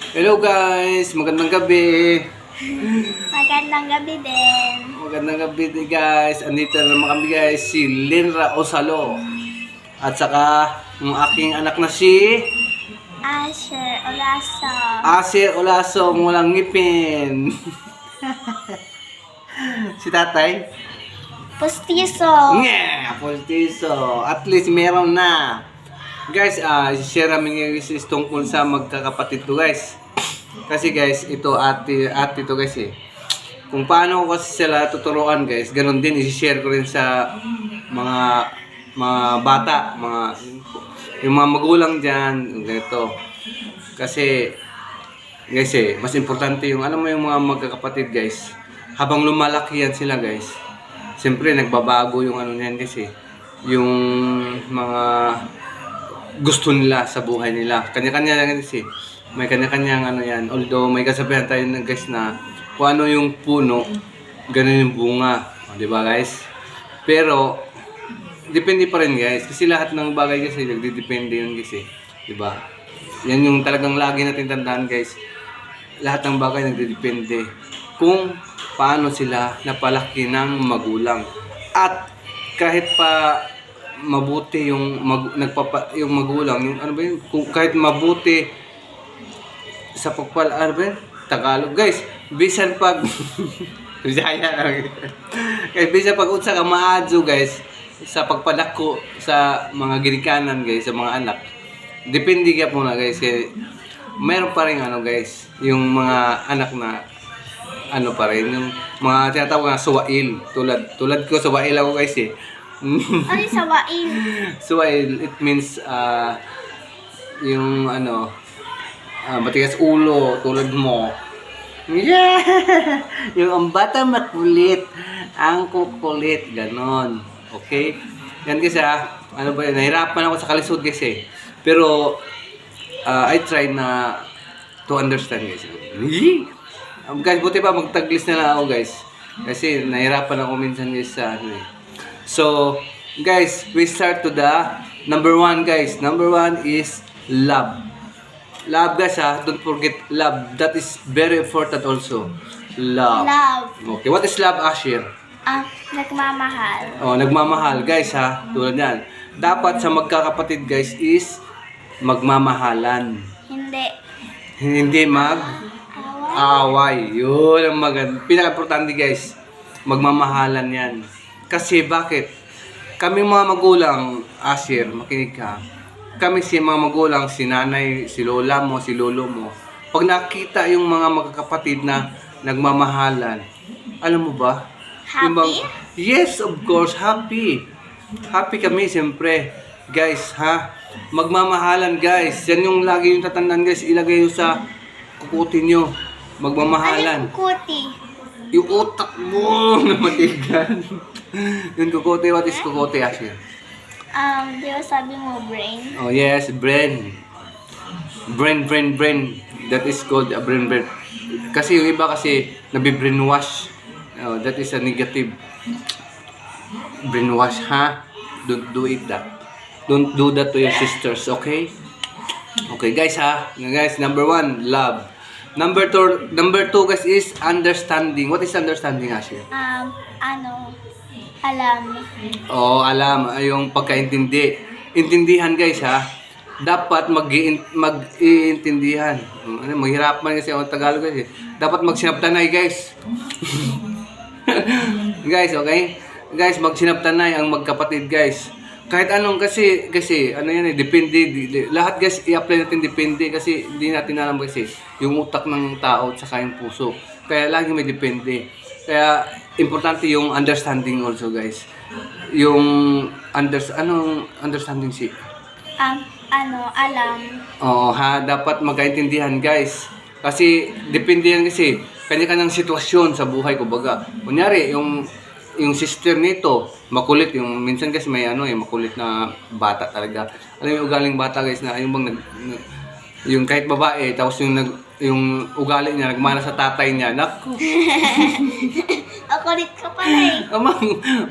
Hello guys, magandang gabi. Magandang gabi din. Magandang gabi guys. Andito na naman kami guys, si Linra Osalo. At saka ang aking anak na si Asher Olaso. Asir Olaso, ang walang ngipin. Si tatay? Pustiso. Yeah, Pultiso. At least meron na. Guys, share namin yung is tungkol sa magkakapatid to guys. Kasi guys, ito ate to guys eh. Kung paano ko kasi sila tuturuan guys, ganun din i-share ko rin sa mga bata, yung mga magulang diyan, ganito. Kasi guys mas importante yung alam mo yung mga magkakapatid guys. Habang lumalaki yan sila guys, siyempre nagbabago yung ano niyan guys eh. Yung mga gusto nila sa buhay nila. Kanya-kanya lang guys eh. May kanya-kanyang ano yan. Although may kasabihan tayo na guys na kung ano yung puno, ganun yung bunga. O, di ba guys? Pero, depende pa rin guys. Kasi lahat ng bagay kasi nagdidepende yun guys eh. Di ba? Yan yung talagang lagi natin tandaan guys. Lahat ng bagay nagdidepende kung paano sila napalaki ng magulang. At kahit pa mabuti yung yung magulang, yung ano ba yun, kung kahit mabuti sa ano ba yun? Tagalog guys, bisan pag Bisaya lang. Guys, bisan pag unsa ka maadyo guys sa pagpadako sa mga ginikanan guys, sa mga anak. Depende ka po na guys, kaya meron pa rin ano guys, yung mga anak na ano pa rin, yung mga tinatawag na suwail. Tulad ko, suwail ako guys eh. Ano yung sawain? Suwail, it means yung ano, matigas ulo, tulad mo. Yeah! Yung ang bata makulit, ang kukulit, ganon. Okay? Yan kasi ano ba yun, nahirapan ako sa kalisod kasi. Pero, I try na to understand guys. Guys, buti pa magtaglis na lang ako guys. Kasi nahirapan ako minsan guys sa ano eh. So, guys, we start to the number 1 guys. Number 1 is love. Love guys don't forget love. That is very important also. Love. Love. Okay, what is love, Ashir? Nagmamahal. Oh, nagmamahal guys tulad yan. Dapat sa magkakapatid guys is magmamahalan. Hindi. Hindi away. Yun ang pinaka-importante guys. Magmamahalan yan. Kasi bakit? Kami mga magulang, Asir, makinig ka. Kami si mga magulang, si nanay, si lola mo, si lolo mo. Pag nakita yung mga magkakapatid na nagmamahalan, alam mo ba? Happy? Yes, of course, happy. Happy kami, siyempre. Guys, magmamahalan, guys. Yan yung lagi yung tatandaan, guys. Ilagay nyo sa kukutin nyo. Magmamahalan. Ano yung kuti? Yung utak mo na matigan. Yung kukote, what is kukote actually? Di ba sabi mo brain? Oh yes, brain. Brain. That is called a brain. Kasi yung iba kasi nabi-brainwash. Oh, that is a negative. Brainwash, Don't do it that. Don't do that to your sisters, okay? Okay guys Guys, number 1, love. Number two guys is understanding. What is understanding, Ashley? Alam. Oo, alam. Yung pagkaintindi. Intindihan guys Dapat mag-iintindihan. Mahirapan kasi ang Tagalog guys Dapat magsinaptanay guys. Guys, okay? Guys, magsinaptanay ang magkapatid guys. Kahit anong kasi ano yan depende. Lahat guys i-apply natin depende kasi hindi natin alam kasi yung utak ng tao at saka yung puso. Kaya lagi may depende. Kaya importante yung understanding also guys. Yung anong understanding si? Alam. Oo dapat magkaintindihan guys. Kasi depende yan kasi kanya-kanyang sitwasyon sa buhay ko baga. Kunyari yung sister nito, makulit yung minsan kasi may makulit na bata talaga. Alam mo yung ugaling bata guys na yung bang yung kahit babae tapos yung ugali niya nagmana sa tatay niya. Naku. Kulit ka pala eh.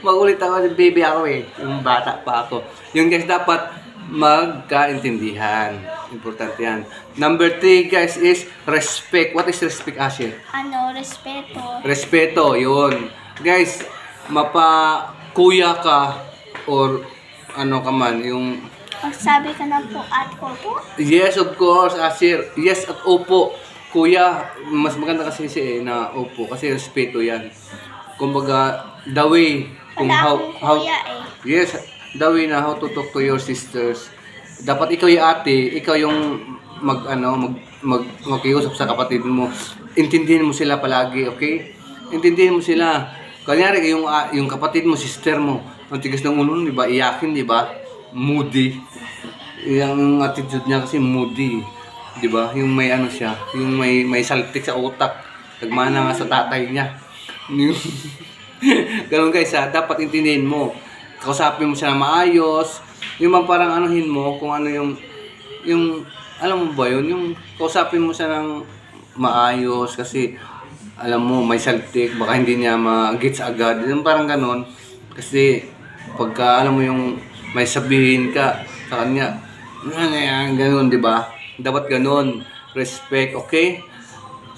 Makulit ako, baby ako eh. Yung bata pa ako. Yung guys dapat magkaintindihan. Importante yan. Number 3 guys is respect. What is respect, Asher? Respeto. Respeto, yun. Guys, kuya ka or ano ka man, yung Magsabi ka na po at ko po. yes, of course, Asir. Yes at opo. Kuya, mas maganda kasi na opo kasi respeto yan. Kumbaga, the way kung Wala how akong kuya eh. yes, the way na how to talk to your sisters. Dapat ikaw yung ate, ikaw yung magkiusap sa kapatid mo. Intindihin mo sila palagi, okay? Intindihin mo sila. Kunyari, yung kapatid mo, sister mo, ang tigas ng ulo, di ba? Iyakin, di ba? Moody. Yung attitude niya kasi moody. Di ba? Yung may siya, yung may saltik sa utak. Nagmana nga sa tatay niya. Ganun guys dapat intindihin mo. Kausapin mo siya na maayos. Yung parang anuhin mo kung ano yung alam mo ba yun? Yung kausapin mo siya ng maayos kasi alam mo may saltik, baka hindi niya ma-gets agad. Yung parang ganun. Kasi pagka alam mo yung may sabihin ka sa kanya, ganun, di ba? Dapat ganun. Respect, okay?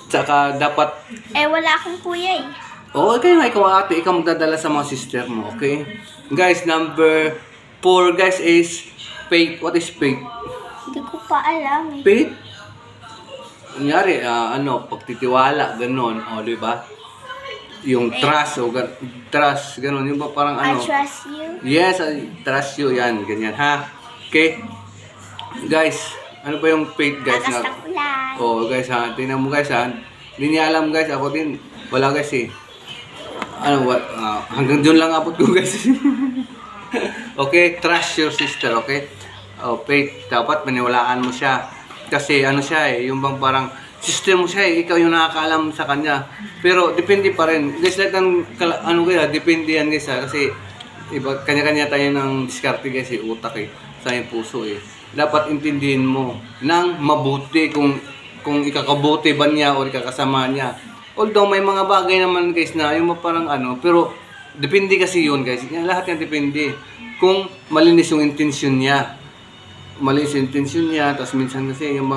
Tsaka dapat Wala akong kuya eh. okay nga, ikaw ate, ikaw magdadala sa mga sister mo, okay? Guys, number 4 guys is faith. What is faith? Hindi ko pa alam eh. Faith? Kunyari, pagtitiwala, ganun, di ba? Yung trust, trust, ganun, yung ba parang I trust you. Yes, I trust you, yan, ganyan, ha? Okay? Guys, ano ba yung faith, guys? Akas na ulan. Guys, ha? Tingnan mo, guys, ha? Hindi niya alam, guys, ako din, wala, guys, eh. Hanggang doon lang abot ko, guys. Okay, trust your sister, okay? Faith, dapat maniwalaan mo siya. Kasi siya eh, yung bang parang sister mo siya eh, ikaw yung nakakaalam sa kanya. Pero depende pa rin. Guys, lahat ng depende yan guys kasi iba, kanya-kanya tayo ng diskarte guys eh, utak eh, sa yung puso eh. Dapat intindihin mo ng mabuti kung ikakabuti ba niya o ikakasama niya. Although may mga bagay naman guys na yung parang pero depende kasi yun guys. Lahat yan depende. Kung malinis yung intensyon niya. Malinis yung intensyon niya, tapos minsan kasi yung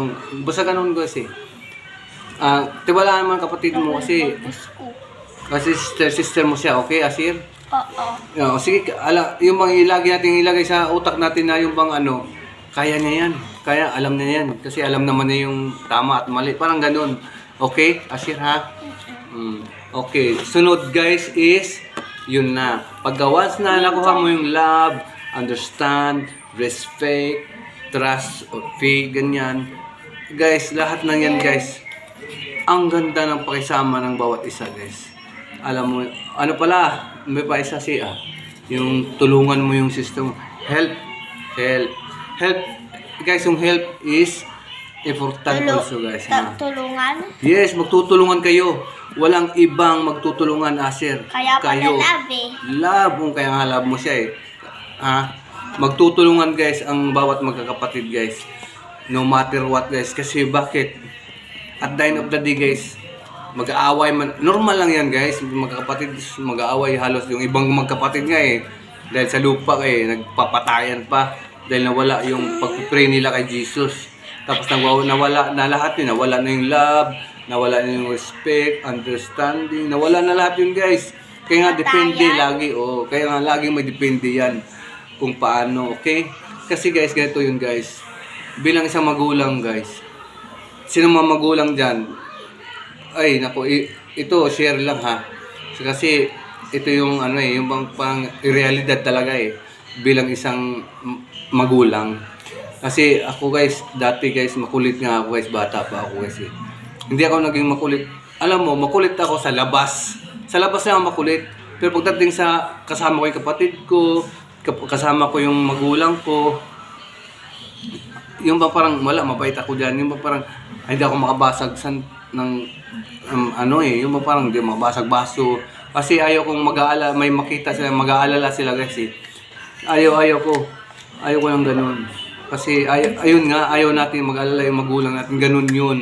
basta ganun guys eh. Tiwalaan naman kapatid mo kasi sister mo siya, okay Asir? Oo. Sige, yung lagi natin ilagay sa utak natin na yung kaya niya yan. Kaya alam niya yan. Kasi alam naman niya yung tama at mali. Parang ganun. Okay, Asir ha? Okay, sunod guys is yun na. Pagka once na nakuha mo yung love, understand, respect, trust, or faith, ganyan. Guys, lahat ng yan guys. Ang ganda ng pakisama ng bawat isa guys. Alam mo, may pa isa yung tulungan mo yung system. Help. Guys, yung help is important also guys. Tulungan? Yes, magtutulungan kayo. Walang ibang magtutulungan, Asir. Kaya pala love eh. Love, kaya nga love mo siya eh. Magtutulungan guys ang bawat magkakapatid guys. No matter what guys. Kasi bakit? At the end of the day guys, mag-aaway man. Normal lang yan guys. Magkakapatid mag-aaway halos yung ibang magkapatid nga eh. Dahil sa lupa nagpapatayan pa. Dahil nawala yung pagpipray nila kay Jesus. Tapos nawala na lahat yun. Nawala na yung love. Nawala na yung respect, understanding. Nawala na lahat yun guys. Kaya nga depende lagi. Kaya nga lagi may depende yan. Kung paano, okay? Kasi guys, ganito yun guys. Bilang isang magulang guys. Sino mga magulang dyan? Ay, naku, ito, share lang ha. Kasi ito yung yung pang realidad talaga eh. Bilang isang magulang. Kasi ako guys, dati guys, makulit nga ako guys, bata pa ako guys eh. Hindi ako naging makulit. Alam mo, makulit ako sa labas. Sa labas na ako makulit. Pero pagdating sa kasama ko yung kapatid ko, kasama ko yung magulang ko, yung parang mabait ako dyan. Yung parang hindi ako makabasag ng yung parang hindi makabasag baso. Kasi ayaw kong may makita sila, mag-aalala sila guys eh. Ayaw ko ng ganun. Kasi ayun nga, ayaw natin mag-alala yung magulang natin. Ganun yun.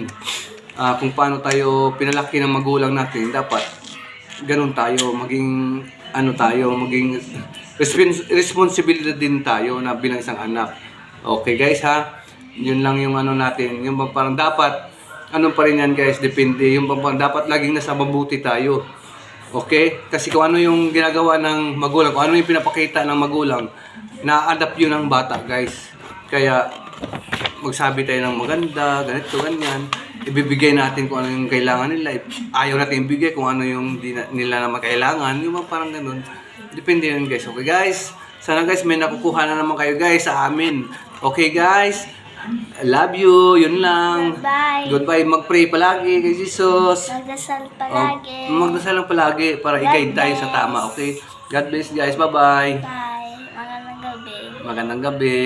Kung paano tayo pinalaki ng magulang natin, dapat ganun tayo. Maging maging responsibilidad din tayo na bilang isang anak. Okay guys ha. Yun lang yung ano natin. Yung bang parang dapat, ano pa rin yan guys, depende. Yung bang parang dapat laging nasa mabuti tayo. Okay? Kasi kung ano yung ginagawa ng magulang, kung ano yung pinapakita ng magulang, na-adapt yun ng bata guys. Kaya, magsabi tayo ng maganda, ganito, ganyan. Ibibigay natin kung ano yung kailangan nila. Ayaw natin ibigay kung ano yung nila naman kailangan. Yung mga parang ganun. Depende yun guys. Okay guys? Sana guys may nakukuha na naman kayo guys sa amin. Okay guys? I love you. Yun lang. Bye. Goodbye. Mag-pray palagi kay Jesus. Magdasal palagi. Magdasal lang palagi para i-guide tayo sa tama. Okay? God bless guys. Bye-bye. Bye. Magandang gabi. Magandang gabi.